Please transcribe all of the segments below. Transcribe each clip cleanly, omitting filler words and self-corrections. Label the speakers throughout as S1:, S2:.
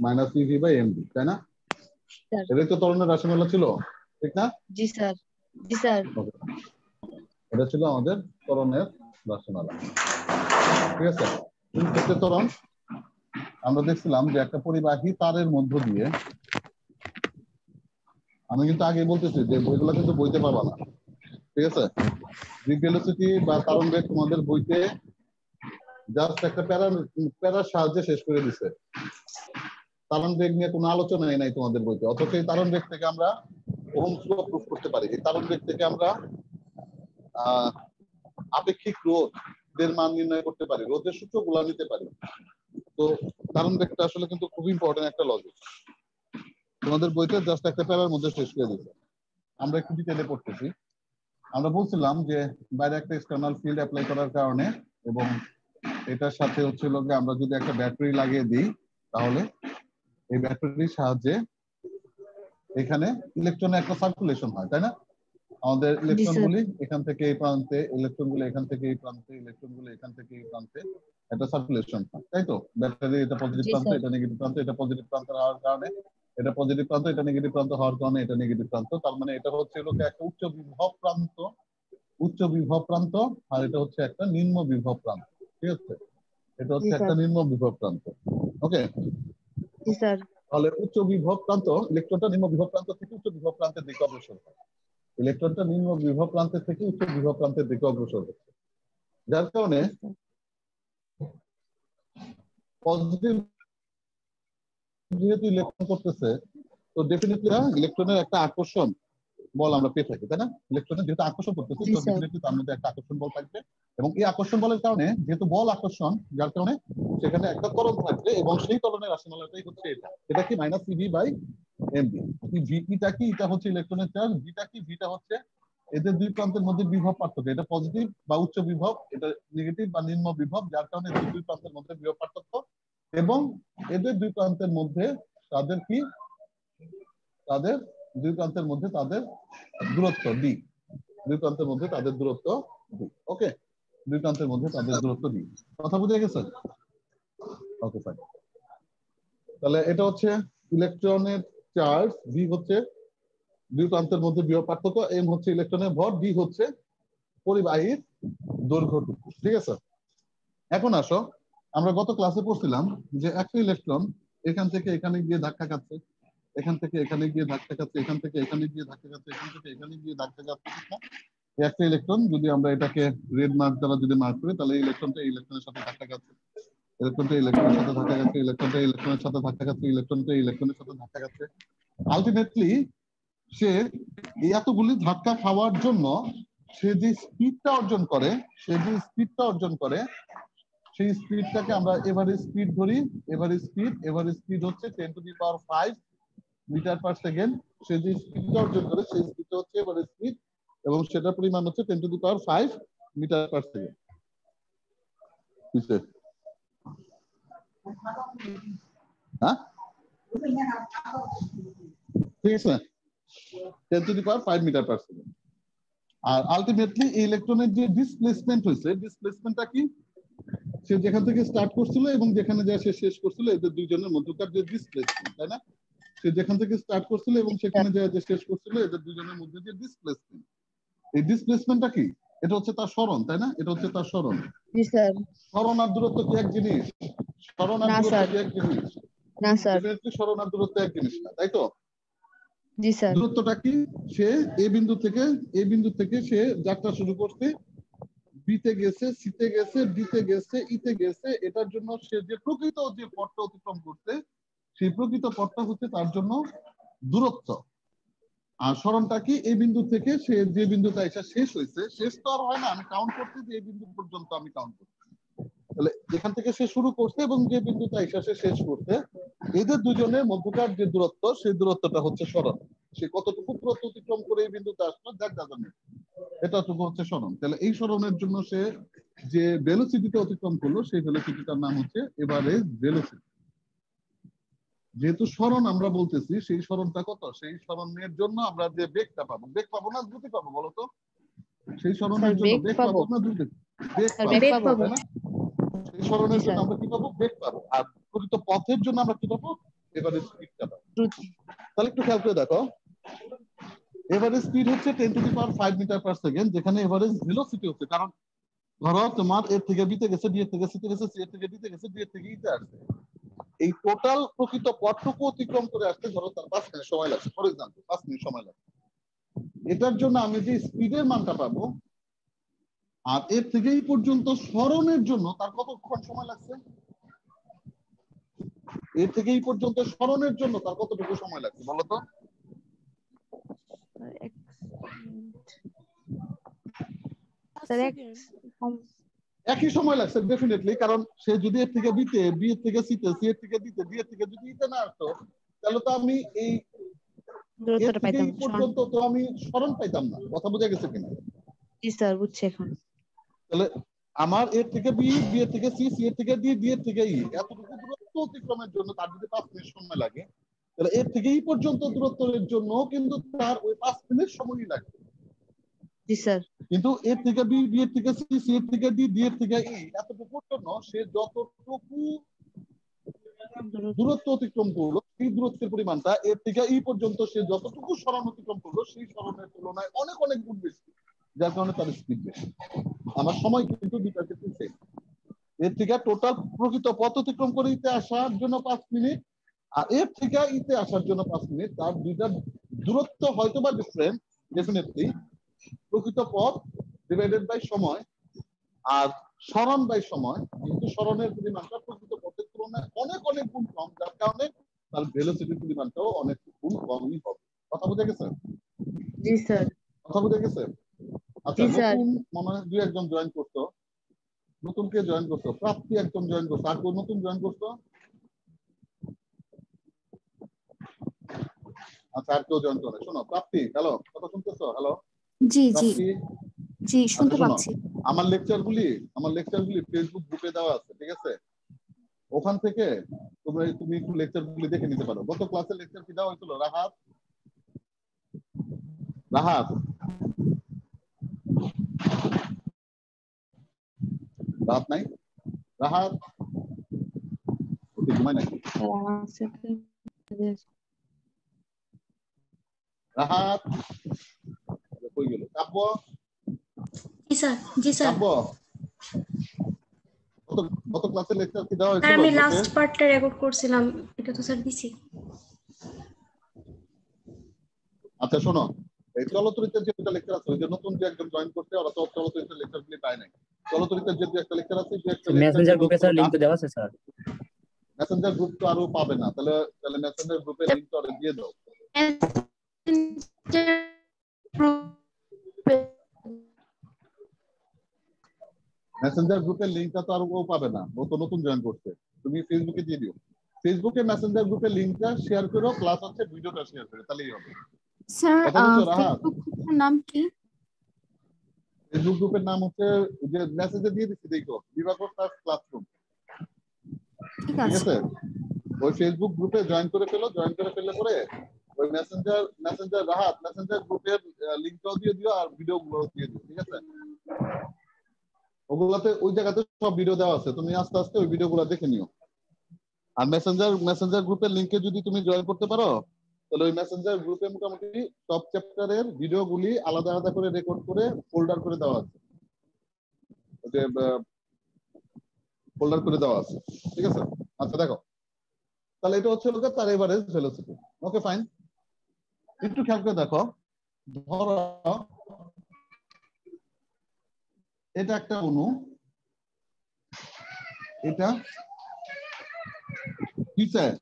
S1: Minus EV by MV, তাই না? এটাই তো ত্বরণের রাশিমালা ছিল, ঠিক না?
S2: জি স্যার। জি স্যার।
S1: এটা ছিল আমাদের ত্বরণের রাশিমালা, ঠিক আছে? ক্ষেত্রে ত্বরণ আমরা দেখছিলাম যে একটা পরিবাহী তারের মধ্য দিয়ে, আমি কিন্তু আগে বলতেছি যে বইগুলো কিন্তু বইতে পারবা না, ঠিক আছে? গ্রিক ভেলোসিটি বা ত্বরণ বেগ তোমাদের বইতে জাস্ট একটা প্যারার সাহায্যে শেষ করে দিছে। ত্বরণ বেগ নিয়ে কোনো আলোচনাই নাই তোমাদের বইতে, অথচ এই ত্বরণ বেগ থেকে আমরা ওহমস ল প্রুফ করতে পারি। এই ত্বরণ বেগ থেকে আমরা আপেক্ষিক রোধের মান নির্ণয় করতে পারি, রোধের সূত্রগুলো নিতে পারি। তো ত্বরণ বেগটা আসলে কিন্তু খুব ইম্পর্টেন্ট একটা লজিক, তোমাদের বইতে জাস্ট একটা প্যারার মধ্যে শেষ করে দিছে। আমরা একটু ডিটেইলে পড়তেছি। আমরা বলছিলাম যে বাইরে একটা এক্সটার্নাল ফিল্ড অ্যাপ্লাই করার কারণে এবং এটার সাথে হচ্ছিল যে আমরা যদি একটা ব্যাটারি লাগিয়ে দিই, তাহলে এই ব্যাটারির সাহায্যে এখানে ইলেকট্রনের একটা সার্কুলেশন হয়, তাই না? আমাদের ইলেকট্রনগুলি এখান থেকে এই প্রান্তে, ইলেকট্রনগুলো এখান থেকে এই প্রান্তে, ইলেকট্রনগুলো এখান থেকে এই প্রান্তে একটা সার্কুলেশন হয়, তাই তো? ব্যাটারি এটা পজিটিভ প্রান্ত, এটা নেগেটিভ প্রান্ত, এটা পজিটিভ প্রান্ত হওয়ার কারণে এটা পজিটিভ প্রান্ত, এটা নেগেটিভ প্রান্ত হওয়ার কারণে এটা নেগেটিভ প্রান্ত। তার মানে এটা হচ্ছে লোকে একটা উচ্চ বিভব প্রান্ত, আর এটা হচ্ছে একটা নিম্ন বিভব প্রান্ত, ঠিক আছে? এটা হচ্ছে একটা নিম্ন বিভব প্রান্ত। ওকে,
S2: জি স্যার।
S1: তাহলে উচ্চ বিভব প্রান্ত, ইলেকট্রনটা নিম্ন বিভব প্রান্ত থেকে উচ্চ বিভব প্রান্তের দিকে অগ্রসর হয়। ইলেকট্রনটা নিম্ন বিভব প্রান্তের থেকে উচ্চ বিভব প্রান্তের দিকে অগ্রসর হচ্ছে, যার কারণে পজিটিভ যেহেতু ইলেকট্রন করতেছে, তো ডেফিনেটলি ইলেকট্রনের একটা আকর্ষণ বল আমরা পেয়ে থাকি, তাই না? ইলেকট্রনের যেহেতু আকর্ষণ করতেছে, তো ডেফিনেটলি তার মধ্যে একটা আকর্ষণ বল থাকবে, এবং এই আকর্ষণ বলের কারণে যেহেতু বল আকর্ষণ, যার কারণে সেখানে একটা ত্বরণ থাকবে, এবং সেই ত্বরণের রাশিমালাটাই হচ্ছে এটা। এটা কি মাইনাস ইভি বাই এমভি। ভিটা কি? এটা হচ্ছে ইলেকট্রনের চার্জ। ভিটা কি? ভিটা হচ্ছে এদের দুই প্রান্তের মধ্যে বিভব পার্থক্য। এটা পজিটিভ বা উচ্চ বিভব, এটা নেগেটিভ বা নিম্ন বিভব, যার কারণে এদের দুই প্রান্তের মধ্যে বিভব পার্থক্য, এবং এদের দুই প্রান্তের মধ্যে তাদের কি, তাদের দুই প্রান্তের মধ্যে তাদের দূরত্ব ডি, দুই প্রান্তের মধ্যে তাদের দূরত্ব ডি। ওকে, দুই প্রান্তের মধ্যে তাদের দূরত্ব ডি। কথা বুঝে গেছে? Okay fine. তাহলে এটা হচ্ছে ইলেকট্রনের চার্জ, ভি হচ্ছে দুই প্রান্তের মধ্যে বিভব পার্থক্য, এম হচ্ছে ইলেকট্রনের ভর, ডি হচ্ছে পরিবাহীর দৈর্ঘ্যটুকু, ঠিক আছে? এখন আসো, আমরা গত ক্লাসে পড়ছিলাম যে একটা ইলেকট্রন এখান থেকে এখানে গিয়ে ধাক্কা খাচ্ছে, এখান থেকে এখানে গিয়ে ধাক্কা খাচ্ছে, এখান থেকে এখানে গিয়ে ধাক্কা খাচ্ছে, এখান থেকে এখানে গিয়ে ধাক্কা খাচ্ছে, ঠিক না? একটা ইলেকট্রন যদি আমরা এটাকে রেড মার্ক দ্বারা যদি মার্ক করি, তাহলে ইলেকট্রনটা ইলেকট্রনের সাথে ধাক্কা খাচ্ছে, ইলেকট্রনটা ইলেকট্রনের সাথে ধাক্কা খাচ্ছে, ইলেকট্রনটা ইলেকট্রনের সাথে ধাক্কা খাচ্ছে, ইলেকট্রনটা ইলেকট্রনের সাথে ধাক্কা খাচ্ছে। আলটিমেটলি সে এতগুলি ধাক্কা খাওয়ার জন্য সে যে স্পিডটা অর্জন করে, সেই স্পিডটাকে আমরা এভারেজ স্পিড ধরি। এভারেজ স্পিড হচ্ছে 10⁵ মিটার পার সেকেন্ড। সে যে স্পিডটা অর্জন করে সেই স্পিডটা হচ্ছে এভারেজ স্পিড, এবং সেটার পরিমাণ হচ্ছে 10⁵ মিটার পার সেকেন্ড। হ্যাঁ, ঠিক আছে, 10⁵ মিটার পার সেকেন্ড। আর আলটিমেটলি এই ইলেকট্রনের যে ডিসপ্লেসমেন্ট হয়েছে, ডিসপ্লেসমেন্টটা কি? সে যেখান থেকে স্টার্ট করছিল এবং যেখানে যা সে শেষ করছিল, এদের দুইজনের মধ্যকার যে ডিসপ্লেসমেন্ট, তাই না? সে যেখান থেকে স্টার্ট করছিল এবং সেখানে যা যে শেষ করছিল, এদের দুইজনের মধ্যে যে ডিসপ্লেসমেন্ট, এই ডিসপ্লেসমেন্টটা কি? এটা হচ্ছে তার সরণ, তাই না? এটা হচ্ছে তার সরণ।
S2: জি স্যার।
S1: সরণ আর দূরত্ব কি এক জিনিস? সরণ আর দূরত্ব কি এক জিনিস?
S2: না স্যার।
S1: ডেফিনেটলি সরণ আর দূরত্ব এক জিনিস না, তাই তো?
S2: জি স্যার।
S1: দূরত্বটা কি? সে এই বিন্দু থেকে সে যাত্রা শুরু করছে, বিতে গেছে, সিতে গেছে, ডিতে গেছে, ইতে গেছে। এটার জন্য সে যে প্রকৃত যে পথটা অতিক্রম করতে, সেই প্রকৃত পথটা হচ্ছে তার জন্য দূরত্ব। আর সরণটা কি? এই বিন্দু থেকে সে যে বিন্দুটা এসে শেষ হয়েছে, শেষ তো আর হয় না, আমি কাউন্ট করতে যে এই বিন্দু পর্যন্ত আমি কাউন্ট করছি, তাহলে এখান থেকে সে শুরু করছে এবং যে বিন্দুটা এসে সে শেষ করছে, এদের দুজনের মধ্যকার যে দূরত্ব, সেই দূরত্বটা হচ্ছে সরণ। সে কতটুকু দূরত্ব অতিক্রম করে এই বিন্দুতে আসলো, দ্যাট ডাজন্ট ম্যাটার, এটাটুকু হচ্ছে সরণ। তাহলে এই সরণের জন্য সে যে ভেলোসিটিটা অতিক্রম করলো, সেই ভেলোসিটিটার নাম হচ্ছে এভারেজ ভেলোসিটি। যেহেতু সরণ আমরা বলতেছি, সেই সরণটা কত? সেই সরণের জন্য আমরা যে বেগটা পাবো, বেগ পাবো না দ্রুতি পাবো বলো তো? সেই সরণের জন্য বেগ পাবো না দ্রুতি? বেগ পাবো, তাই না? সেই সরণের জন্য আমরা কি পাবো? বেগ পাবো। আর প্রকৃত পথের জন্য আমরা কি পাবো? এভারেজ স্পিডটা দাও।
S2: দ্রুত।
S1: তাহলে একটু খেয়াল করে দেখো, এভারেজ স্পিড হচ্ছে 10⁵ মিটার পার সেকেন্ড, যেখানে এভারেজ ভেলোসিটি হচ্ছে, কারণ ধরো তোমার এর থেকে বিতে গেছে, ডি এর থেকে সিতে গেছে, সি এর থেকে ডিতে গেছে, ডি এর থেকে ইতে আসছে, এই টোটাল প্রকৃত পথটুকু অতিক্রম করে আসতে ধরো তার 5 মিনিট সময় লাগছে, ফর এক্সাম্পল 5 মিনিট সময় লাগছে। এটার জন্য আমি যে স্পিডের মানটা পাবো, আর এর থেকে এই পর্যন্ত সরণের জন্য তার কতক্ষণ সময় লাগছে, এর থেকে এই পর্যন্ত সরণের জন্য তার কতটুকু সময় লাগছে বলো তো? একই সময় লাগছে ডেফিনেটলি, কারণ সে যদি এর থেকে বিতে, বি এর থেকে সিতে, সি এর থেকে ডিতে, ডি এর থেকে যদি ইতে না আসতো, তাহলে তো আমি এই এর থেকে এই পর্যন্ত তো আমি সরণ পাইতাম না। কথা বোঝা গেছে কিনা?
S2: জি স্যার, বুঝছি এখন।
S1: তাহলে আমার এর থেকে বি, বি এর থেকে সি, সি এর থেকে ডি, ডি এর থেকে ই, এতটুকু দূরত্ব অতিক্রমের জন্য তার যদি 5 মিনিট সময় লাগে, তাহলে এর থেকে এই পর্যন্ত দূরত্বের জন্য কিন্তু তার ওই 5 মিনিট সময়ই লাগে।
S2: জি স্যার।
S1: কিন্তু এর থেকে বি, বি এর থেকে সি, সি এর থেকে ডি, ডি এর থেকে ই, এতটুকুর জন্য সে যতটুকু দূরত্ব অতিক্রম করলো, সেই দূরত্বের পরিমাণটা এর থেকে এই পর্যন্ত সে যতটুকু সরণ অতিক্রম করলো, সেই সরণের তুলনায় অনেক অনেক গুণ বেশি, যার কারণে তার স্পিড বেশি। আমার সময় কিন্তু দুইটার ক্ষেত্রে সেম। এর থেকে টোটাল প্রকৃত পথ অতিক্রম করে ইতে আসার জন্য 5 মিনিট, আর এর থেকে ইতে আসার জন্য 5 মিনিট, তার দুইটার দূরত্ব হয়তো বা ডিফারেন্ট, ডেফিনেটলি প্রকৃত পথ ডিভাইডেড বাই সময়, আর সরণ বাই সময়, কিন্তু সরণের পরিমাণটা প্রকৃত পথের তুলনায় অনেক অনেক গুণ কম, যার কারণে তার ভেলোসিটির পরিমাণটাও অনেক গুণ কমই হবে। কথা বোঝা গেছে?
S2: জি স্যার।
S1: কথা বোঝা গেছে? আচ্ছা, নতুন মনে হয় 2-1 জন জয়েন করতো, নতুন কে জয়েন করছো? প্রাপ্তি একদম জয়েন করছো, আর কেউ নতুন জয়েন করছো? আচ্ছা, আর কেউ জয়েন করে? শোনো প্রাপ্তি, হ্যালো, কথা শুনতেছো? হ্যালো
S3: জি জি
S1: প্রাপ্তি,
S3: জি, শুনতে
S1: আচ্ছা শোনো,
S3: পাচ্ছি।
S1: আমার লেকচারগুলি ফেসবুক গ্রুপে দেওয়া আছে, ঠিক আছে? ওখান থেকে তুমি একটু লেকচারগুলি দেখে নিতে পারো। গত ক্লাসের লেকচার কি দেওয়া হয়েছিল? রাহাত, রাহাত রাহাত নাই? রাহাত ঘুমায় নাকি? রাহাত কই গেল? কাব্য,
S3: জি স্যার। জি স্যার।
S1: কাব্য, গত ক্লাসের লেকচার কি দেওয়া
S3: স্যার
S1: হয়েছিল?
S3: আমি লাস্ট পার্টটা রেকর্ড করছিলাম, এটা তো স্যার দিছি।
S1: আচ্ছা শোনো, এই চলচ্চিত্রের যে একটা লেকচার আছে, ওই যে নতুন যে একজন জয়েন করতে, ওরা তো চলচ্চিত্রের লেকচারগুলি পায় নাই। চলচ্চিত্রের যে একটা লেকচার আছে, যে একটা
S4: মেসেঞ্জার গ্রুপে স্যার লিংক তো দেওয়া আছে স্যার।
S1: মেসেঞ্জার গ্রুপ তো আরো পাবে না, তাহলে মেসেঞ্জার গ্রুপের লিংক তো দিয়ে দাও। মেসেঞ্জার গ্রুপের লিংকটা তো আর ও পাবে না, ও তো নতুন জয়েন করছে। তুমি ফেসবুকে দিয়ে দিও, ফেসবুকে মেসেঞ্জার গ্রুপের লিংকটা শেয়ার করো, প্লাস হচ্ছে ভিডিওটা শেয়ার করো, তাহলেই হবে।
S3: স্যার
S1: কথা বলছো রাহাত?
S3: ফেসবুক গ্রুপের নাম কি?
S1: ফেসবুক গ্রুপের নাম হচ্ছে, যে মেসেজে দিয়ে দিচ্ছি দেখো, দিবাকর ক্লাসরুম,
S3: ঠিক
S1: ঠিক
S3: আছে।
S1: আছে? ওই ফেসবুক গ্রুপে জয়েন করে ফেলো, জয়েন করে ফেললে পরে ওই মেসেঞ্জার রাহাত মেসেঞ্জার গ্রুপের লিংকটাও দিয়ে দিও, আর ভিডিওগুলো দিয়ে দিও, ঠিক আছে? ওগুলাতে ওই জায়গাতে সব ভিডিও দেওয়া আছে, তুমি আস্তে আস্তে ওই ভিডিওগুলো দেখে নিও। আর মেসেঞ্জার গ্রুপের লিংকে যদি তুমি জয়েন করতে পারো, তাহলে ওই মেসেঞ্জার গ্রুপে মোটামুটি সব চ্যাপ্টারের ভিডিওগুলি আলাদা আলাদা করে রেকর্ড করে ফোল্ডার করে দেওয়া আছে, ফোল্ডার করে দেওয়া আছে, ঠিক আছে? আচ্ছা দেখো, তাহলে এটা হচ্ছে লোকের তার এভারেজ ভেলোসিটি। ওকে ফাইন, একটু খেয়াল করে দেখো, ধরো এটা একটা অণু, এটা কি চায়?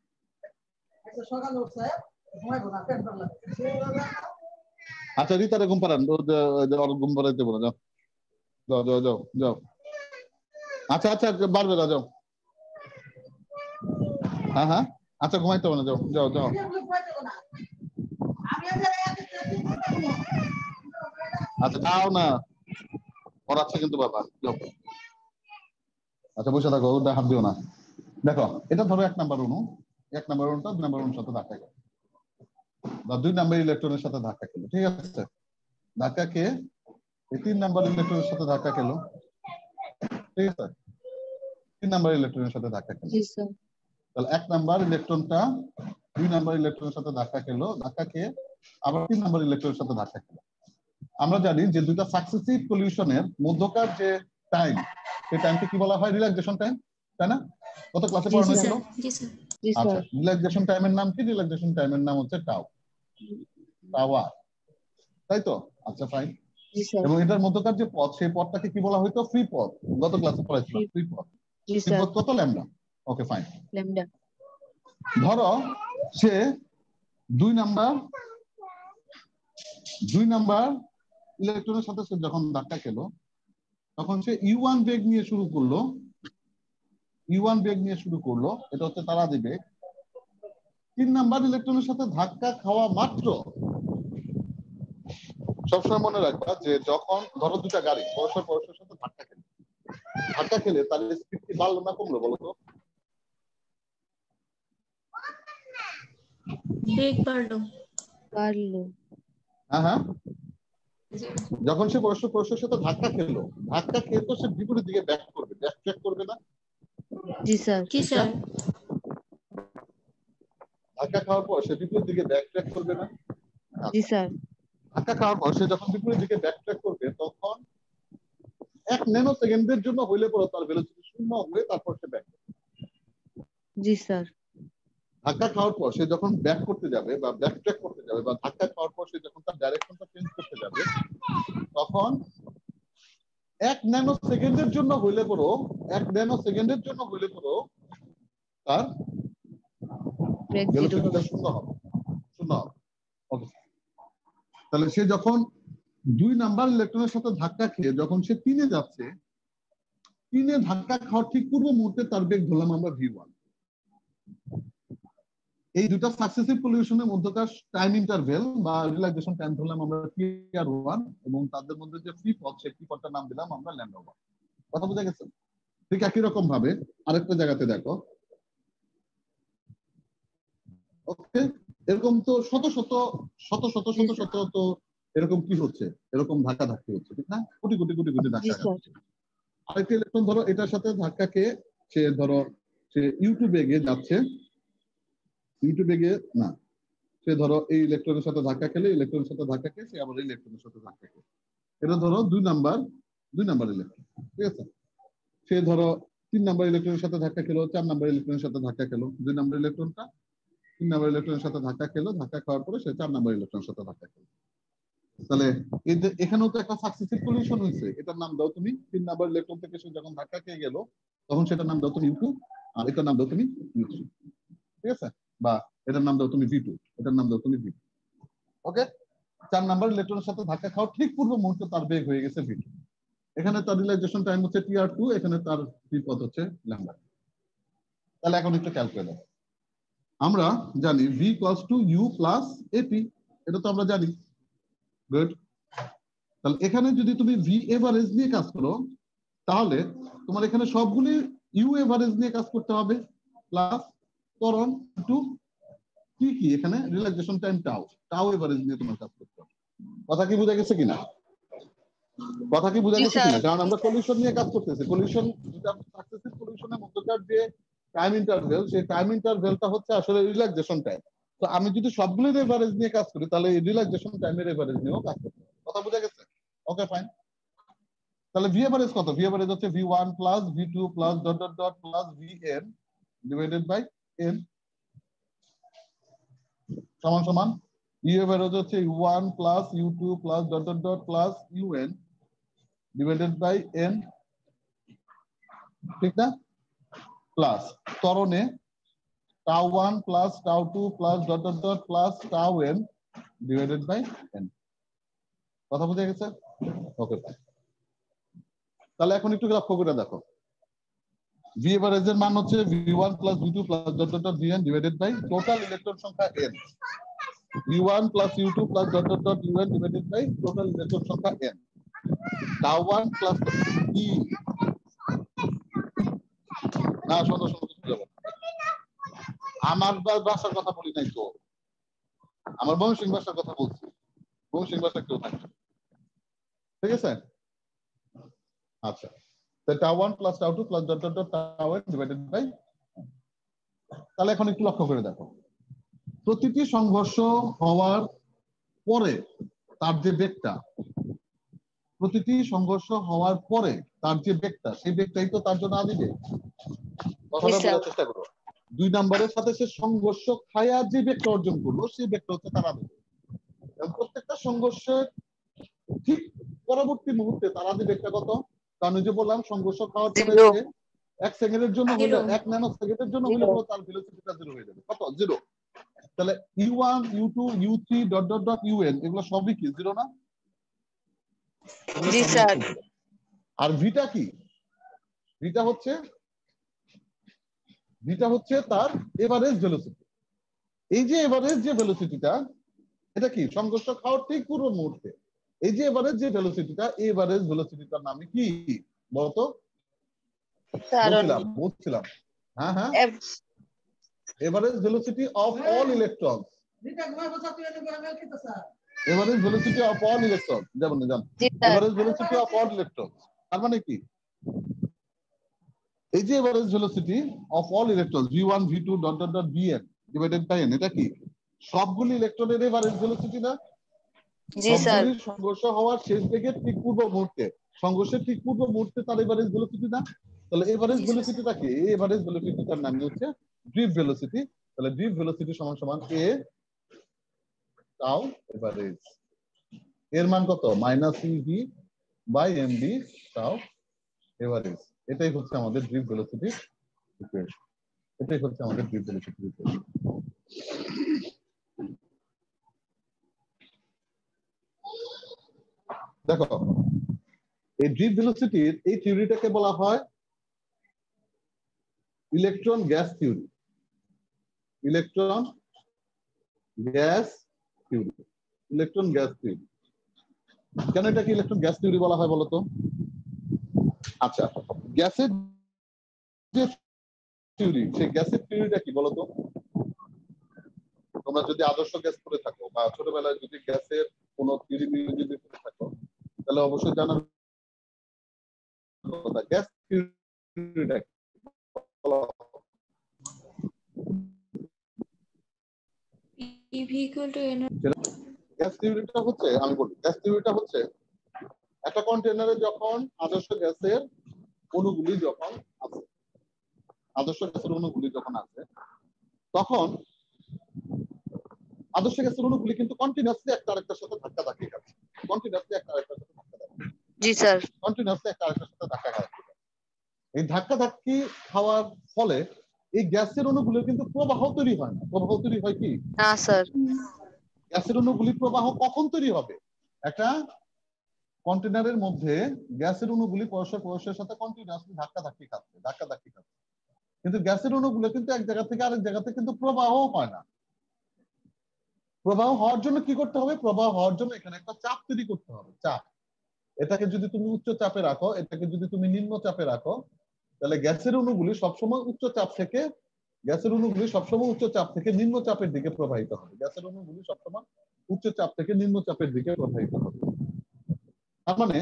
S1: আচ্ছা রিতারে ঘুম পাড়ান, ঘুম পাড়াইতে বলো, যাও যাও যাও যাও যাও। আচ্ছা আচ্ছা বাড়বে না, যাও। হ্যাঁ হ্যাঁ, আচ্ছা ঘুমাইতে হবে না, যাও যাও যাও। আচ্ছা যাও না, পড়াচ্ছে কিন্তু বাবা, যাও। আচ্ছা বসে থাকো, ওটা হাত দিও না। দেখো এটা ধরো 1 নাম্বার অণু, 1 নাম্বার অণুটা 2 নাম্বার অণুর সাথে ধাক্কা গেল, বা 2 নাম্বার ইলেকট্রনের সাথে ধাক্কা খেলো, ঠিক আছে? ধাক্কা খেয়ে এই 3 নাম্বার ইলেকট্রনের সাথে ধাক্কা খেলো, ঠিক আছে? 3 নাম্বার ইলেকট্রনের সাথে ধাক্কা খেলো,
S2: জি স্যার।
S1: তাহলে 1 নাম্বার ইলেকট্রনটা 2 নাম্বার ইলেকট্রনের সাথে ধাক্কা খেলো, ধাক্কা খেয়ে আবার 3 নাম্বার ইলেকট্রনের সাথে ধাক্কা খেলো। আমরা জানি যে দুইটা সাকসেসিভ কলিউশনের মধ্যকার যে টাইম, সেই টাইমকে কি বলা হয়? রিল্যাক্সেশন টাইম, তাই না? কত ক্লাসে
S2: জি
S1: পড়ানো
S3: জি
S1: ছিল?
S3: স্যার জি স্যার
S2: জি
S1: আচ্ছা,
S2: স্যার
S1: রিল্যাক্সেশন টাইমের নাম কি? রিল্যাক্সেশন টাইমের নাম হচ্ছে টাউ, টাওয়ার, তাই তো? আচ্ছা ফাইন।
S2: জি স্যার
S1: এবং এটার মধ্যকার যে পথ, সেই পথটাকে কি বলা হইতো? ফ্রি পথ। গত ক্লাসে পড়াইছিলাম ফ্রি পথ।
S2: জি
S1: ফ্রি
S2: স্যার
S1: পথ কত? ল্যামডা। Okay fine.
S2: ল্যামডা
S1: ধরো সে 2 নাম্বার ইলেকট্রনের সাথে সে যখন ধাক্কা খেলো, তখন সে U1 বেগ নিয়ে শুরু করলো, U1 বেগ নিয়ে শুরু করলো, এটা হচ্ছে তাড়াতাড়ি বেগ। 3 নাম্বার ইলেকট্রনের সাথে ধাক্কা খাওয়া মাত্র, সবসময় মনে রাখবা যে যখন ধরো দুটা গাড়ি পরস্পরের সাথে ধাক্কা খেলে তার স্পিড কি বাড়লো না কমলো বলো তো?
S3: বেগ বাড়লো।
S2: বাড়লো
S1: হ্যাঁ হ্যাঁ, যখন সে পরস্পরের সাথে ধাক্কা খেলো, ধাক্কা খেয়ে তো সে বিপরীত দিকে ব্যাক করবে, ব্যাক ট্র্যাক করবে না?
S2: জি স্যার
S3: জি স্যার
S1: ধাক্কা খাওয়ার পর সে বিপরীত দিকে ব্যাক ট্র্যাক করবে না?
S2: জি স্যার
S1: ধাক্কা খাওয়ার পর সে যখন বিপরীত দিকে ব্যাক ট্র্যাক করবে, তখন 1 ন্যানো সেকেন্ডের জন্য হইলে পরে তার ভেলোসিটি শূন্য হয়ে তারপর সে ব্যাক।
S2: জি স্যার
S1: ধাক্কা খাওয়ার পর সে যখন ব্যাক করতে যাবে বা ব্যাক ট্র্যাক করতে যাবে, বা ধাক্কা খাওয়ার পর সে যখন তার ডাইরেকশনটা চেঞ্জ করতে যাবে, তখন 1 ন্যানো সেকেন্ডের জন্য হইলে পরো, 1 ন্যানো সেকেন্ডের জন্য হইলে পরো তার
S2: ব্রেক জিরো
S1: ভেলোসিটিটা
S2: হবে
S1: শূন্য হবে, শূন্য হবে। ওকে, তাহলে সে যখন 2 নাম্বার ইলেকট্রনের সাথে ধাক্কা খেয়ে যখন সে 3-এ যাচ্ছে, 3-এ ধাক্কা খাওয়ার ঠিক পূর্ব মুহূর্তে তার বেগ ধরলাম আমরা V1। এই দুটো সাকসেসিভ কলিউশনের মধ্যকার টাইম ইন্টারভেল বা রিল্যাক্সেশন টাইম ধরলাম আমরা T1, এবং তাদের মধ্যে যে ফ্রি পথ, সেই ফ্রি পথটার নাম দিলাম আমরা λ1। কথা বুঝা গেছে? ঠিক একই রকম ভাবে আরেকটা জায়গাতে দেখো, ওকে, এরকম তো শত শত শত শত শত শত তো এরকম কি হচ্ছে, এরকম ধাক্কা ধাক্কি হচ্ছে, ঠিক না? কোটি কোটি কোটি কোটি
S2: জি
S1: ধাক্কা
S2: স্যার
S1: খাচ্ছে। আরেকটি ইলেকট্রন ধরো এটার সাথে ধাক্কা খেয়ে সে ধরো সে ইউটিউব বেগে যাচ্ছে, ইউটিউব বেগে না, সে ধরো এই ইলেকট্রনের সাথে ধাক্কা খেলে, ইলেকট্রনের সাথে ধাক্কা খেয়ে সে আবার ইলেকট্রনের সাথে ধাক্কা খেলে, এটা ধরো 2 নাম্বার ইলেকট্রন, ঠিক আছে? সে ধরো 3 নাম্বার ইলেকট্রনের সাথে ধাক্কা খেলো, 4 নাম্বার ইলেকট্রনের সাথে ধাক্কা খেলো, 2 নাম্বার ইলেকট্রনটা 3 নাম্বার ইলেকট্রনের সাথে ধাক্কা খেলো, ধাক্কা খাওয়ার পরে সে 4 নাম্বার ইলেকট্রনের সাথে ধাক্কা খেলো। তাহলে এখানেও তো একটা সাকসেসিভ কলিউশন হয়েছে, এটার নাম দাও তুমি। 3 নাম্বার ইলেকট্রন থেকে সে যখন ধাক্কা খেয়ে গেল, তখন সেটার নাম দাও তুমি U2, আর এটার নাম দাও তুমি U3, ঠিক আছে? বা এটার নাম দাও তুমি V2, এটার নাম দাও তুমি V2। ওকে, 4 নাম্বার ইলেকট্রনের সাথে ধাক্কা খাওয়ার ঠিক পূর্ব মুহূর্তে তার বেগ হয়ে গেছে V2। এখানে তার রিল্যাক্সেশন টাইম হচ্ছে Tr2, এখানে তার ফ্রি পথ হচ্ছে ল্যামডা। তাহলে এখন একটু ক্যালকুলেট করো। আমরা জানি V = U + AP, এটা তো আমরা জানি। গুড। তাহলে এখানে যদি তুমি V এভারেজ নিয়ে কাজ করো, তাহলে তোমার এখানে সবগুলি U এভারেজ নিয়ে কাজ করতে হবে, প্লাস ত্বরণ টু কি কি এখানে রিল্যাক্সেশন টাইম টাউ এভারেজ নিয়ে তোমার কাজ করতে হবে। কথা কি বোঝা গেছে কিনা? কথা কি বোঝা গেছে কিনা? কারণ আমরা সলিউশন নিয়ে কাজ করতেছি। সলিউশন, যেটা সাকসেসিভ সলিউশনের মধ্যকার যে টাইম ইন্টারভেল, সেই টাইম ইন্টারভেলটা হচ্ছে আসলে রিল্যাক্সেশন টাইম। তো আমি যদি সবগুলোর এভারেজ নিয়ে কাজ করি, তাহলে এই রিল্যাক্সেশন টাইমের এভারেজ নিয়েও কাজ করতে হবে। কথা বোঝা গেছে? Okay fine. তাহলে ভি এভারেজ কত? ভি এভারেজ হচ্ছে V1 + V2 + ... Vn divided by n সমান সমান ইউ এভারেজ হচ্ছে U1 + U2 + ... Un divided by n, ঠিক না? প্লাস ত্বরণে τ1 + τ2 + ... τn ডিভাইডেড বাই n। কথা বুঝা গেছে? Okay fine. তাহলে এখন একটু লক্ষ্য করে দেখো, ভি এভারেজের মান হচ্ছে V1 + V2 + ... Vn divided by total electron সংখ্যা n। V1 + U2 + ... Un divided by total electron সংখ্যা n। τ1 + E না, শোনো শোনো, কিছু যাবে না। আমার ভাষার কথা বলি নাই তো, আমার বংশিং ভাষার কথা বলছি। বংশিং ভাষা কেউ থাকে, ঠিক আছে? আচ্ছা, τ1 + τ2 + ... τn ডিভাইডেড বাই, তাহলে এখন একটু লক্ষ্য করে দেখো, প্রতিটি সংঘর্ষ হওয়ার পরে তার যে বেগটা, প্রতিটি সংঘর্ষ হওয়ার পরে তার যে বেগটা, সেই বেগটাই তো তার জন্য আদি বেগ। কথাটা বোঝার চেষ্টা করো। 2 নম্বরের সাথে সে সংঘর্ষ খায়া যে বেগটা অর্জন করলো, সেই বেগটা হচ্ছে তার আদি বেগ। এবং প্রত্যেকটা সংঘর্ষের ঠিক পরবর্তী মুহূর্তে তার আদি বেগটা কত? কারণ ওই যে বললাম সংঘর্ষ খাওয়ার পরে 1 সেকেন্ডের জন্য হলে, 1 ন্যানো সেকেন্ডের জন্য হলে তার ভেলোসিটিটা 0 হয়ে যাবে। কত? 0। তাহলে u1 u2 u3 dot dot dot un এগুলো সবই কি 0 না?
S2: জি স্যার।
S1: আর ভিটা কি? ভিটা হচ্ছে তার এভারেজ ভেলোসিটি। এই যে এভারেজ যে ভেলোসিটিটা, এটা কি সংঘর্ষ খাওয়ার ঠিক পূর্ব মুহূর্তে এই যে এভারেজ যে ভেলোসিটিটা, এভারেজ ভেলোসিটিটার নাম কি বলতো? বলছিলাম হ্যাঁ হ্যাঁ, average velocity of all electrons. Average velocity of all electrons, যেমন average velocity of all electrons তার মানে কি? এই যে average velocity of all electrons v1 v2 dot dot dot vn divided by n, এটা কি সবগুলি ইলেকট্রনের এভারেজ ভেলোসিটি না?
S2: জি স্যার।
S1: সংঘর্ষ হওয়ার শেষ বেগের ঠিক পূর্ব মুহূর্তে, সংঘর্ষের ঠিক পূর্ব মুহূর্তে তার এভারেজ ভেলোসিটি না? তাহলে এভারেজ ভেলোসিটিটা কি? এই এভারেজ ভেলোসিটিটার নাম হচ্ছে ড্রিফট ভেলোসিটি। তাহলে ড্রিফট ভেলোসিটি সমান সমান a টাউ এভারেজ। এর মান কত? -cv by mv tau average. এটাই হচ্ছে আমাদের ড্রিফট ভেলোসিটি ইকুয়েশন। এটাই হচ্ছে আমাদের ড্রিফট ভেলোসিটি ইকুয়েশন। দেখো, এই ড্রিফট ভেলোসিটির এই থিওরিটাকে বলা হয় electron gas theory. Electron gas theory, electron gas theory. কেন এটাকে ইলেকট্রন গ্যাস থিওরি বলা হয় বলতো? আচ্ছা, গ্যাসের যে থিওরি, সেই গ্যাসের থিওরিটা কি বলতো? তোমরা যদি আদর্শ গ্যাস করে থাকো বা ছোটবেলায় যদি গ্যাসের কোনো থিওরি যদি করে থাকো, তাহলে অবশ্যই জানার কথা গ্যাস থিওরিটা গ্যাস থিওরিটা হচ্ছে, আমি বলি গ্যাস থিওরিটা হচ্ছে একটা কন্টেনারে যখন আদর্শ গ্যাসের অণুগুলি যখন আছে, আদর্শ গ্যাসের অণুগুলি যখন আছে, তখন আদর্শ গ্যাসের অণুগুলি কিন্তু কন্টিনিউয়াসলি একটা আরেকটার সাথে ধাক্কা ধাক্কি খাচ্ছে। কন্টিনিউয়াসলি একটা আরেকটার সাথে ধাক্কা ধাক্কি।
S2: জি স্যার।
S1: কন্টিনিউয়াসলি একটা আরেকটার সাথে ধাক্কা খাচ্ছে। এই ধাক্কা ধাক্কি খাওয়ার ফলে এই গ্যাসের অণুগুলোর কিন্তু প্রবাহ তৈরি হয় না। প্রবাহ তৈরি হয় কি?
S2: না স্যার।
S1: গ্যাসের অণুগুলি প্রবাহ কখন তৈরি হবে? একটা কন্টেনারের মধ্যে গ্যাসের অণুগুলি পরস্পরের সাথে কন্টিনিউয়াসলি ধাক্কা ধাক্কি খাচ্ছে। কিন্তু গ্যাসের অণুগুলো কিন্তু এক জায়গা থেকে আরেক জায়গাতে কিন্তু প্রবাহও পায় না। প্রবাহ হওয়ার জন্য কি করতে হবে? প্রবাহ হওয়ার জন্য এখানে একটা চাপ তৈরি করতে হবে। চাপ, এটাকে যদি তুমি উচ্চ চাপে রাখো, এটাকে যদি তুমি নিম্ন চাপে রাখো, তাহলে গ্যাসের অণুগুলি সবসময় উচ্চ চাপ থেকে নিম্ন চাপের দিকে প্রবাহিত হবে। গ্যাসের অণুগুলি সবসময় উচ্চ চাপ থেকে নিম্ন চাপের দিকে প্রবাহিত হবে। তার মানে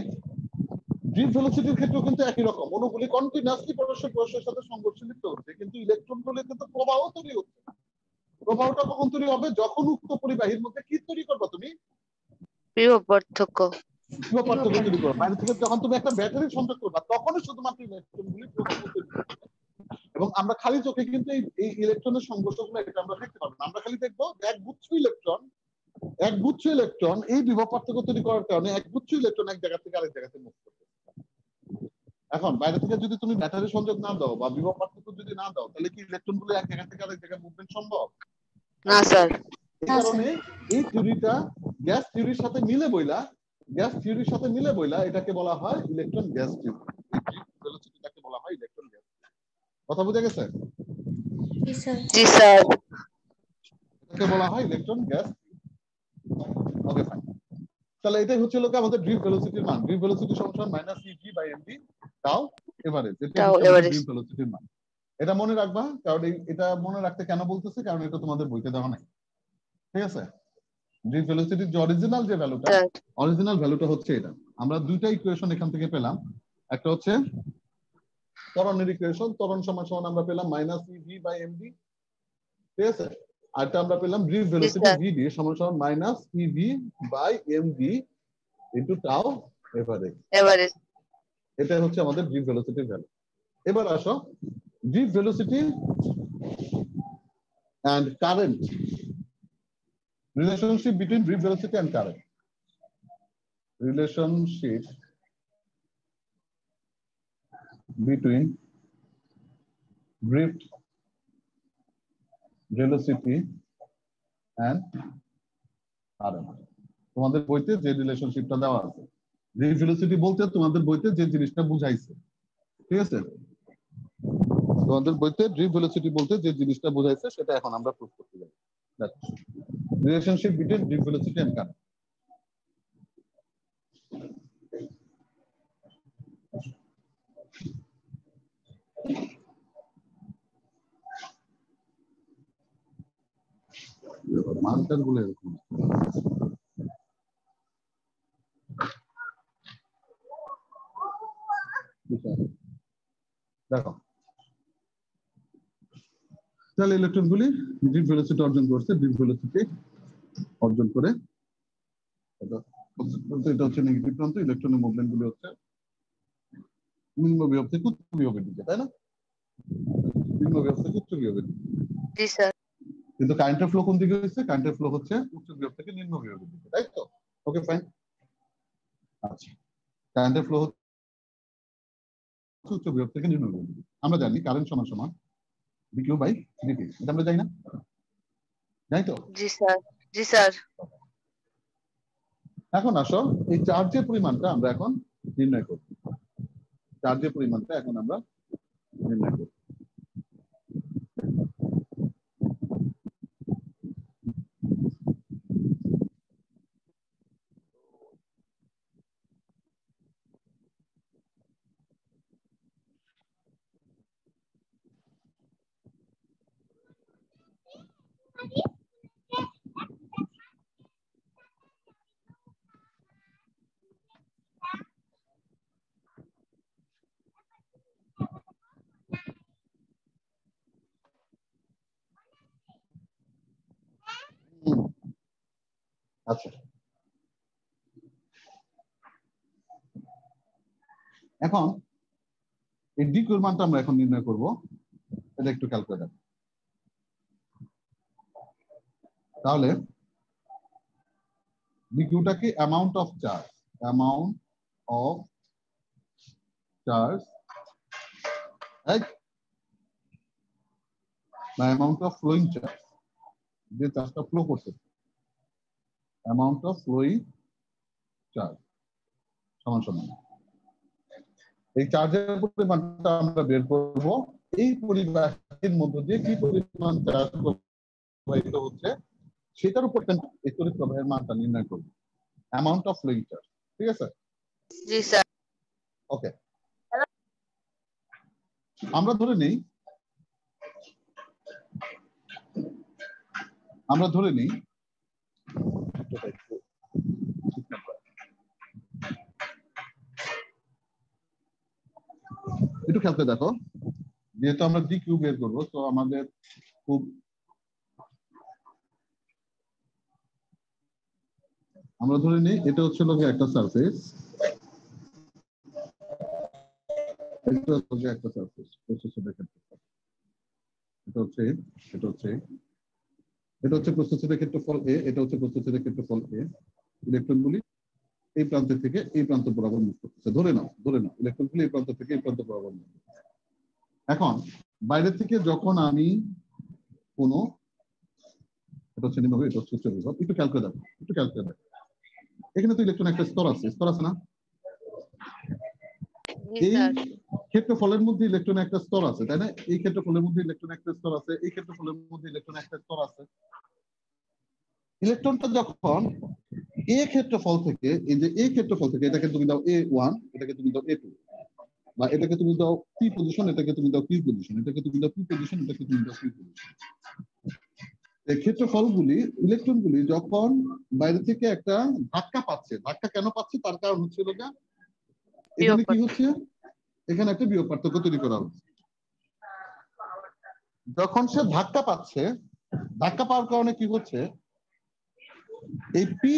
S1: ড্রিফট ভেলোসিটির ক্ষেত্রেও কিন্তু একই রকম, অণুগুলি কন্টিনিউয়াসলি পরস্পরের সাথে সংঘর্ষে লিপ্ত হচ্ছে, কিন্তু ইলেকট্রনগুলো কিন্তু প্রবাহ তৈরি হচ্ছে না। প্রবাহটা কখন তৈরি হবে? যখন উক্ত পরিবাহীর মধ্যে কি তৈরি করবে তুমি?
S2: বিভব পার্থক্য।
S1: বিভব পার্থক্য তৈরি করবে। বাইরে থেকে যখন তুমি একটা ব্যাটারি সংযোগ করবে, তখনই শুধুমাত্র ইলেকট্রনগুলি প্রবাহ তৈরি করবে। এবং আমরা খালি চোখে কিন্তু এই ইলেকট্রনের সংঘর্ষগুলো এটা আমরা দেখতে পারবো না। আমরা খালি দেখবো এক গুচ্ছ ইলেকট্রন এই বিভব পার্থক্য তৈরি করার কারণে এক গুচ্ছ ইলেকট্রন এক জায়গা থেকে আরেক জায়গাতে মুভ করবে। এখন বাইরে থেকে যদি তুমি ব্যাটারি সংযোগ না দাও বা বিভব পার্থক্য যদি না দাও, তাহলে কি ইলেকট্রনগুলো এক জায়গা থেকে আরেক জায়গায় মুভমেন্ট সম্ভব?
S2: না স্যার।
S1: এই কারণে এই থিওরিটা গ্যাস থিওরির সাথে মিলে বইলা এটাকে বলা হয় ইলেকট্রন গ্যাস থিওরি। ভেলোসিটিটাকে বলা হয় ইলেকট্রন গ্যাস। কথা বুঝা গেছে?
S2: জি স্যার।
S1: এটাকে বলা হয় ইলেকট্রন গ্যাস। ওকে ফাইন। তাহলে এটাই হচ্ছে লোকে আমাদের ড্রিফট ভেলোসিটির মান। ড্রিফট ভেলোসিটি সমান -cv by mv tau average. এটাই হচ্ছে ড্রিফট ভেলোসিটির মান। এটা মনে রাখবা, কারণ এটা মনে রাখতে কেন বলতেছে, কারণ এটা তোমাদের বইতে দেওয়া নাই। ঠিক আছে? ড্রিফট ভেলোসিটির যে অরিজিনাল ভ্যালুটা হচ্ছে এটা। আমরা দুইটা ইকুয়েশন এখান থেকে পেলাম। একটা হচ্ছে ত্বরণের ইকুয়েশন, ত্বরণ সমান আমরা পেলাম -cv বাই mv। ঠিক আছে? আর এটা আমরা পেলাম ব্রিফ ভেলোসিটি vd সমান সমান minus ev by mv into tau average.
S2: Average.
S1: এটা হচ্ছে আমাদের ব্রিফ ভেলোসিটির ভ্যালু। এবার আসো brief velocity and current, relationship between brief velocity and current, relationship between brief velocity and current। তোমাদের বইতে যে রিলেশনশিপটা দেওয়া আছে, ব্রিফ ভেলোসিটি বলতে তোমাদের বইতে যে জিনিসটা বুঝাইছে, ঠিক আছে? তোমাদের বইতে ব্রিফ ভেলোসিটি বলতে যে জিনিসটা বোঝাইছে সেটা এখন আমরা প্রুফ করতে যাবো। Relationship between brief velocity and current. মানটার গুলো এরকম দেখো, তাহলে ইলেকট্রনগুলি ব্রিফ ভেলোসিটি অর্জন করছে, ব্রিফ ভেলোসিটি অর্জন করে এটা হচ্ছে নেগেটিভ প্রান্ত, ইলেকট্রনের মুভমেন্ট গুলি হচ্ছে নিম্ন বিভব থেকে উচ্চ বিভবের দিকে, তাই না? নিম্ন বিভব থেকে উচ্চ বিভবের দিকে।
S2: জি স্যার।
S1: কিন্তু কারেন্টের ফ্লো কোন দিকে হচ্ছে? কারেন্টের ফ্লো হচ্ছে উচ্চ বিভব থেকে নিম্ন বিভবের দিকে, তাই তো? Okay fine. আচ্ছা, কারেন্টের ফ্লো হচ্ছে উচ্চ বিভব থেকে নিম্ন বিভবের দিকে। আমরা জানি কারেন্ট সমান সমান dq বাই dt, এটা আমরা জানি না? জানি তো?
S2: জি স্যার। জি স্যার।
S1: এখন আসো এই চার্জের পরিমাণটা আমরা এখন নির্ণয় করব। চার্জের পরিমাণটা এখন আমরা নির্ণয় করব। আচ্ছা, এখন এই ডি কিউর মানটা আমরা এখন নির্ণয় করব। এটা একটু ক্যালকুলেট করব। তাহলে ডি কিউটা কি? Amount of charge, amount of charge, right, বা অ্যামাউন্ট অফ ফ্লোয়িং চার্জ, যে চার্জটা ফ্লো করছে, অ্যামাউন্ট অফ ফ্লোয়িং চার্জ সমান সমান এই চার্জের পরিমাণটা আমরা বের করব। এই পরিবাহীর মধ্য দিয়ে কি পরিমাণ চার্জ প্রবাহিত হচ্ছে সেটার উপর এই তড়িৎ প্রবাহের মানটা নির্ণয় করব, অ্যামাউন্ট অফ ফ্লোয়িং চার্জ। ঠিক আছে?
S2: জি স্যার।
S1: ওকে, আমরা ধরে নেই একটু খেলতে দেখো, যেহেতু আমরা ডি কিউ বের করবো তো আমাদের খুব আমরা ধরে নিই এটা হচ্ছে একটা সারফেস, একটা সারফেস, এটা হচ্ছে প্রস্থচ্ছেদের ক্ষেত্রফল এ, এটা হচ্ছে প্রস্থচ্ছেদের ক্ষেত্রফল এ। ইলেকট্রনগুলি এই প্রান্ত থেকে এই প্রান্ত বরাবর মুভ করতেছে, ধরে নাও ইলেকট্রনগুলি এই প্রান্ত থেকে এই প্রান্ত বরাবর মুভ করতেছে। এখন বাইরে থেকে যখন আমি কোনো, এটা হচ্ছে নিম্ন বিভব, এটা হচ্ছে উচ্চ বিভব, একটু ক্যালকুলেট দেখো, এখানে তো ইলেকট্রন একটা স্তর আছে না? এই ক্ষেত্রফলের মধ্যে ইলেকট্রন একটা স্তর আছে, তাই না? এই ক্ষেত্রফলের মধ্যে ইলেকট্রন একটা স্তর আছে, এই ক্ষেত্রফলের মধ্যে ইলেকট্রন একটা স্তর আছে। ইলেকট্রনটা যখন এই ক্ষেত্রফল থেকে, এই যে এই ক্ষেত্রফল থেকে, এটাকে তুমি দাও A1, এটাকে তুমি দাও A2, বা এটাকে তুমি দাও P পজিশন, এটাকে তুমি দাও Q পজিশন, এটাকে তুমি দাও P পজিশন, এটাকে তুমি দাও Q পজিশন। এই ক্ষেত্রফলগুলি, ইলেকট্রনগুলি যখন বাইরে থেকে একটা ধাক্কা পাচ্ছে, ধাক্কা কেন পাচ্ছে তার কারণ হচ্ছে এখানে কি হচ্ছে, এখানে একটা বিভব পার্থক্য তৈরি করা হচ্ছে। যখন সে ধাক্কা পাচ্ছে ধাক্কা পাওয়ার কারণে কি হচ্ছে, এই পি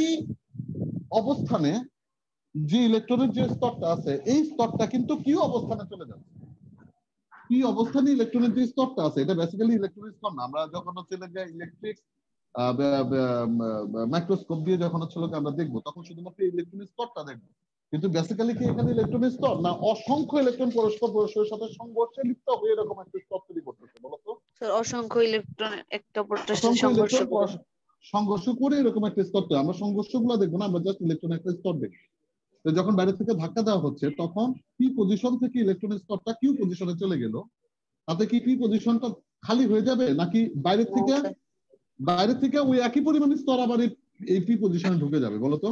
S1: অবস্থানে যে ইলেকট্রনের যে স্তরটা আছে এই স্তরটা কিন্তু কিউ অবস্থানে চলে যাচ্ছে। পি অবস্থানে ইলেকট্রনের যে স্তরটা আছে এটা বেসিক্যালি ইলেকট্রনের স্তর না। আমরা যখন হচ্ছে ইলেকট্রিক মাইক্রোস্কোপ দিয়ে যখন হচ্ছে আমরা দেখবো তখন শুধুমাত্র ইলেকট্রনের স্তরটা দেখবো, কিন্তু বেসিক্যালি কি এখানে ইলেকট্রনের স্তর না অসংখ্য ইলেকট্রন পরস্পর পরস্পরের সাথে সংঘর্ষে লিপ্ত হয়ে এরকম একটা স্তর তৈরি করতেছে বলতো।
S2: স্যার অসংখ্য ইলেকট্রন একটা অপরটার সাথে
S1: অসংখ্য
S2: সংঘর্ষ
S1: ইলেকট্রন
S2: করে।
S1: সংঘর্ষ করে এরকম একটা স্তর তৈরি। আমরা সংঘর্ষগুলো দেখবো না, আমরা জাস্ট ইলেকট্রনের একটা স্তর দেখবো। তো যখন বাইরে থেকে ধাক্কা দেওয়া হচ্ছে তখন পি পজিশন থেকে ইলেকট্রনের স্তরটা কিউ পজিশনে চলে গেল, তাতে কি পি পজিশনটা খালি হয়ে যাবে নাকি বাইরে থেকে ওই একই পরিমাণ স্তর আবার এই পি পজিশনে ঢুকে যাবে বলতো?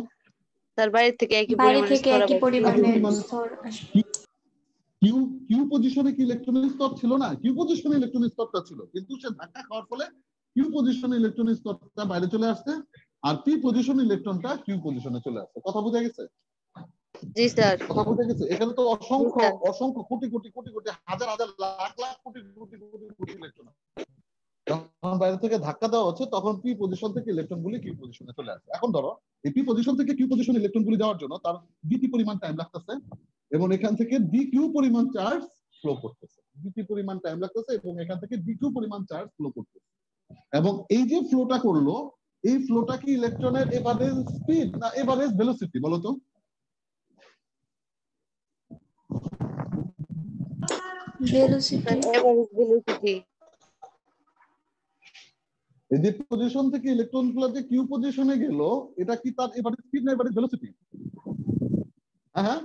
S2: স্যার বাইরে থেকে একই
S3: বাইরে
S2: পরিমাণে
S3: থেকে
S2: স্তর
S3: একই
S2: আবার
S3: পরিমাণের স্তর আসবে।
S1: কিউ কিউ পজিশনে কি ইলেকট্রনের স্তর ছিল না? কিউ পজিশনে ইলেকট্রনের স্তরটা ছিল, কিন্তু সে ধাক্কা খাওয়ার ফলে কিউ পজিশনে ইলেকট্রনের স্তরটা বাইরে চলে আসছে আর পি পজিশনে ইলেকট্রনটা কিউ পজিশনে চলে আসছে। কথা বোঝা গেছে?
S2: জি স্যার।
S1: কথা বোঝা গেছে? এখানে তো
S2: জি
S1: অসংখ্য
S2: স্যার।
S1: অসংখ্য কোটি কোটি কোটি কোটি হাজার হাজার লাখ লাখ কোটি কোটি কোটি কোটি ইলেকট্রন যখন বাইরে থেকে ধাক্কা দেওয়া হচ্ছে তখন পি পজিশন থেকে ইলেকট্রনগুলি কিউ পজিশনে চলে আসে। এখন ধরো এই পি পজিশন থেকে কিউ পজিশন ইলেকট্রনগুলি যাওয়ার জন্য তার ডিটি পরিমাণ টাইম লাগতেছে এবং এখান থেকে ডি কিউ পরিমাণ চার্জ ফ্লো করতেছে। ডিটি পরিমাণ টাইম লাগতেছে এবং এখান থেকে ডি কিউ পরিমাণ চার্জ ফ্লো করতেছে। এবং এই যে ফ্লোটা করলো, এই ফ্লোটা কি ইলেকট্রনের এভারেজ স্পিড না এভারেজ ভেলোসিটি বলতো?
S3: ভেলোসিটি।
S2: Average velocity.
S1: এই যে পজিশন থেকে ইলেকট্রন গুলো যে কিউ পজিশনে গেল, এটা কি তার এভারেজ স্পিড না এভারেজ ভেলোসিটি? হ্যাঁ,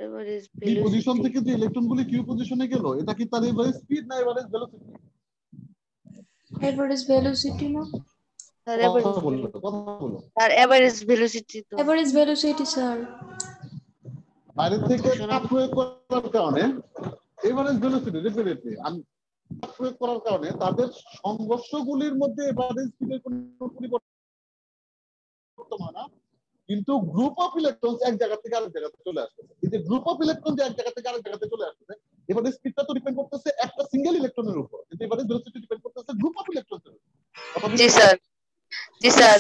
S2: এভারেজ
S1: এই পজিশন
S2: ভেলোসিটি।
S1: থেকে যে ইলেকট্রন গুলি কিউ পজিশনে গেল, এটা কি তার এভারেজ স্পিড না এভারেজ ভেলোসিটি?
S3: এভারেজ ভেলোসিটি না?
S2: স্যার
S1: কথা বলো।
S2: এভারেজ ভেলোসিটি তো।
S3: Average velocity sir.
S1: বাইরে থেকে চাপ প্রয়োগ করার কারণে এভারেজ ভেলোসিটি ডেফিনেটলি প্রয়োগ করার কারণে তাদের সংঘর্ষগুলির মধ্যে এভারেজ স্পিডের কোনো পরিবর্তন হয় না, কিন্তু গ্রুপ অফ ইলেকট্রন এক জায়গা থেকে আরেক জায়গাতে চলে আসতেছে। এই যে গ্রুপ অফ ইলেকট্রন যে এক জায়গা থেকে আরেক জায়গাতে চলে আসতেছে, এবারে স্পিডটা তো ডিপেন্ড করতেছে একটা সিঙ্গেল ইলেকট্রনের উপর, কিন্তু এবারে ভেলোসিটি ডিপেন্ড করতেছে গ্রুপ অফ ইলেকট্রনের উপর।
S2: জি স্যার। জি স্যার।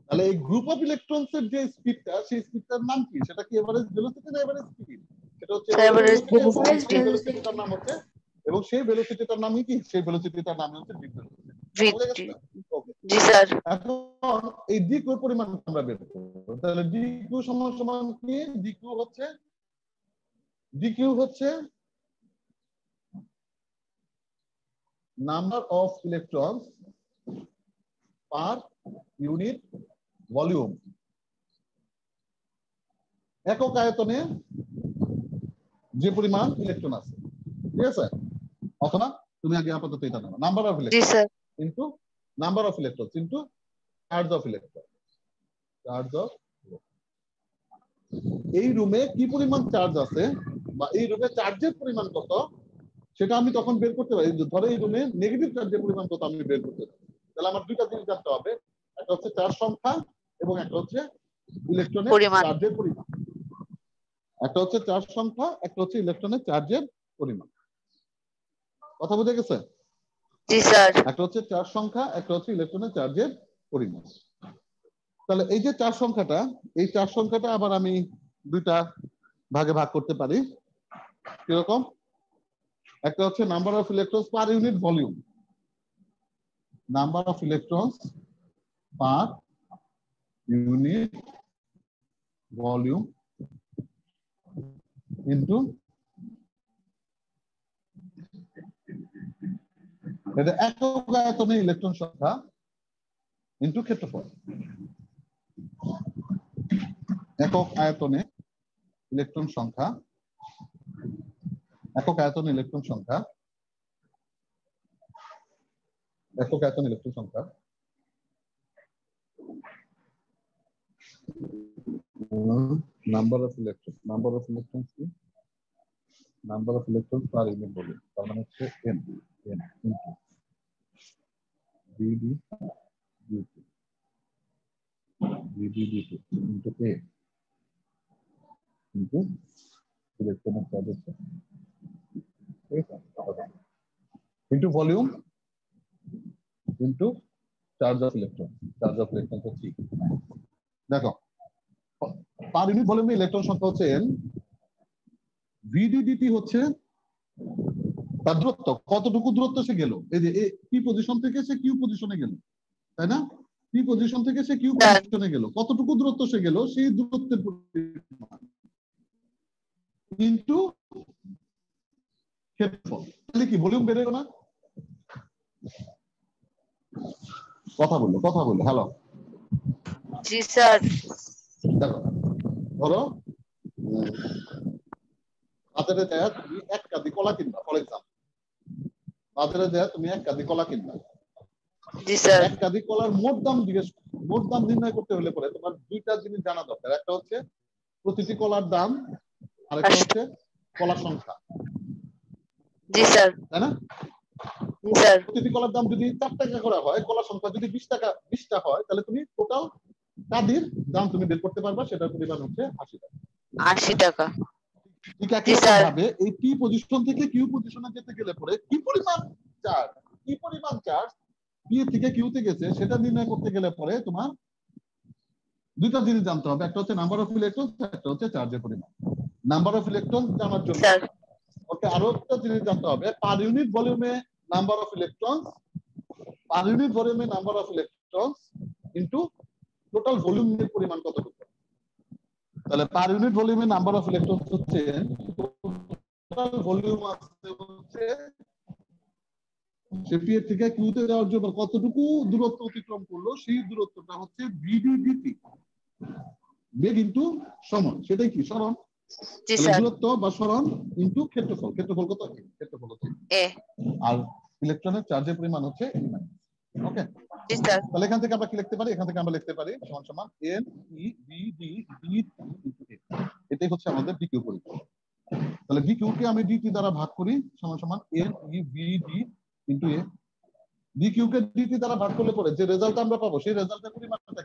S1: তাহলে এই গ্রুপ অফ ইলেকট্রনস এর যে স্পিডটা, সেই স্পিডটার নাম কি? সেটা কি এভারেজ ভেলোসিটি না এভারেজ স্পিড? সেটা হচ্ছে
S2: এভারেজ
S1: সেই ভেলোসিটিটার নাম হচ্ছে, এবং সেই ভেলোসিটিটার নামই কি? সেই ভেলোসিটিটার নাম হচ্ছে ডিপ ভেলোসিটি।
S2: ভিটি। জি স্যার।
S1: এখন এই ডি কিউ পরিমাণ আমরা বের করব। তাহলে ডি কিউ সমান সমান কি? ডি কিউ হচ্ছে number of electrons per unit volume, একক আয়তনে যে পরিমাণ ইলেকট্রন আছে, ঠিক আছে? অথবা তুমি আগে আপাতত এটা নাও, নাম্বার অফ
S2: জি
S1: electron
S2: sir.
S1: Into number of electron into charge of electron. এই রুমে কি পরিমাণ চার্জ আছে বা এই রুমে চার্জের পরিমাণ কত সেটা আমি তখন বের করতে পারি। ধরো এই রুমে নেগেটিভ চার্জের পরিমাণ কত আমি বের করতে পারি, তাহলে আমার দুইটা জিনিস জানতে হবে, একটা হচ্ছে চার্জ সংখ্যা এবং একটা হচ্ছে ইলেকট্রনের চার্জের পরিমাণ। একটা হচ্ছে চার্জ সংখ্যা, একটা হচ্ছে ইলেকট্রনের চার্জের পরিমাণ। কথা বুঝে গেছে?
S2: জি স্যার।
S1: একটা হচ্ছে চার্জ সংখ্যা, একটা হচ্ছে ইলেকট্রনের চার্জের পরিমাণ। তাহলে এই যে চার্জ সংখ্যাটা, এই চার্জ সংখ্যাটা আবার আমি দুইটা ভাগে ভাগ করতে পারি। কিরকম? একটা হচ্ছে number of electrons per unit volume, number of electrons per unit volume into এটা একক আয়তনে ইলেকট্রন সংখ্যা ইনটু ক্ষেত্রফল। একক আয়তনে ইলেকট্রন সংখ্যা, একক আয়তনে ইলেকট্রন সংখ্যা, একক আয়তন ইলেকট্রন সংখ্যা নাম্বার অফ ইলেকট্রন কি? Number of electron per unit volume, তার মানে হচ্ছে N into DD ডিটু into a into ইলেকট্রনের চার্জ। ঠিক volume into charge of electron. Charge of electron হচ্ছে দেখো পার ইউনিট ভলিউমে ইলেকট্রন সংখ্যা হচ্ছে n, ভিডিডিটি হচ্ছে তার দূরত্ব, কতটুকু দূরত্ব সে গেল, এই যে পি পজিশন থেকে সে কিউ পজিশনে গেল, তাই না? পি পজিশন থেকে সে কিউ পজিশনে গেল, কতটুকু দূরত্ব সে গেল সেই দূরত্বের পরিমাণ ইনটু ক্ষেত্রফল। তাহলে কি ভলিউম বেড়ে গেল না? কথা বললো হ্যালো।
S2: জি স্যার।
S1: দেখো ধরো বাজারে যায় তুমি এক কাঁদি কলা কিনবা, ফর এক্সাম্পল বাজারে যায় তুমি এক কাঁদি কলা কিনবা।
S2: জি স্যার।
S1: এক কাঁদি কলার মোট দাম নির্ণয় করতে হলে পরে তোমার দুইটা জিনিস জানা দরকার, একটা হচ্ছে প্রতিটি কলার দাম, আর একটা হচ্ছে কলার সংখ্যা।
S2: জি স্যার।
S1: তাই না?
S2: জি স্যার।
S1: প্রতিটি কলার দাম যদি 4 টাকা করে হয়, কলার সংখ্যা যদি 20টা হয়, তাহলে তুমি টোটাল কাঁদির দাম তুমি বের করতে পারবা, সেটার পরিমাণ হচ্ছে 80 টাকা।
S2: 80 টাকা।
S1: ঠিক একই ভাবে এই পি পজিশন থেকে কিউ পজিশনে যেতে গেলে পরে কি পরিমাণ চার্জ পি থেকে কিউতে গেছে সেটা নির্ণয় করতে গেলে পরে তোমার দুইটা জিনিস জানতে হবে, একটা হচ্ছে নাম্বার অফ ইলেকট্রন, একটা হচ্ছে চার্জের পরিমাণ। নাম্বার অফ ইলেকট্রন জানার জন্য ওকে আরো একটা জিনিস জানতে হবে, পার ইউনিট ভলিউমে number of electron, per unit ভলিউমে number of electron into total ভলিউমের পরিমাণ কতটুকু। তাহলে পার ইউনিট ভলিউমে নাম্বার অফ ইলেকট্রন হচ্ছে টোটাল ভলিউম আছে হচ্ছে সে পি এর থেকে কিউতে যাওয়ার জন্য কতটুকু দূরত্ব অতিক্রম করলো সেই দূরত্বটা হচ্ছে ভিডিডিটি, বেগ ইনটু সময়, সেটাই কি সরণ। দূরত্ব বা সরণ ইনটু ক্ষেত্রফল, ক্ষেত্রফল কত? ক্ষেত্রফল হচ্ছে
S2: এ,
S1: আর ইলেকট্রনের চার্জের পরিমাণ হচ্ছে e মাইনাস। ওকে, তাহলে এখান থেকে আমরা কি লিখতে পারি? এখান থেকে আমরা লিখতে পারি সমান সমান n e b d d into a। এটাই হচ্ছে আমাদের ডিকিউ পরিমাণ। তাহলে ডিকিউ কে আমি ডিটি দ্বারা ভাগ করি সমান সমান n e b d into a। Dq কে ডিটি দ্বারা ভাগ করলে পরে যে রেজাল্ট আমরা পাবো সেই রেজাল্টের পরিমাণটা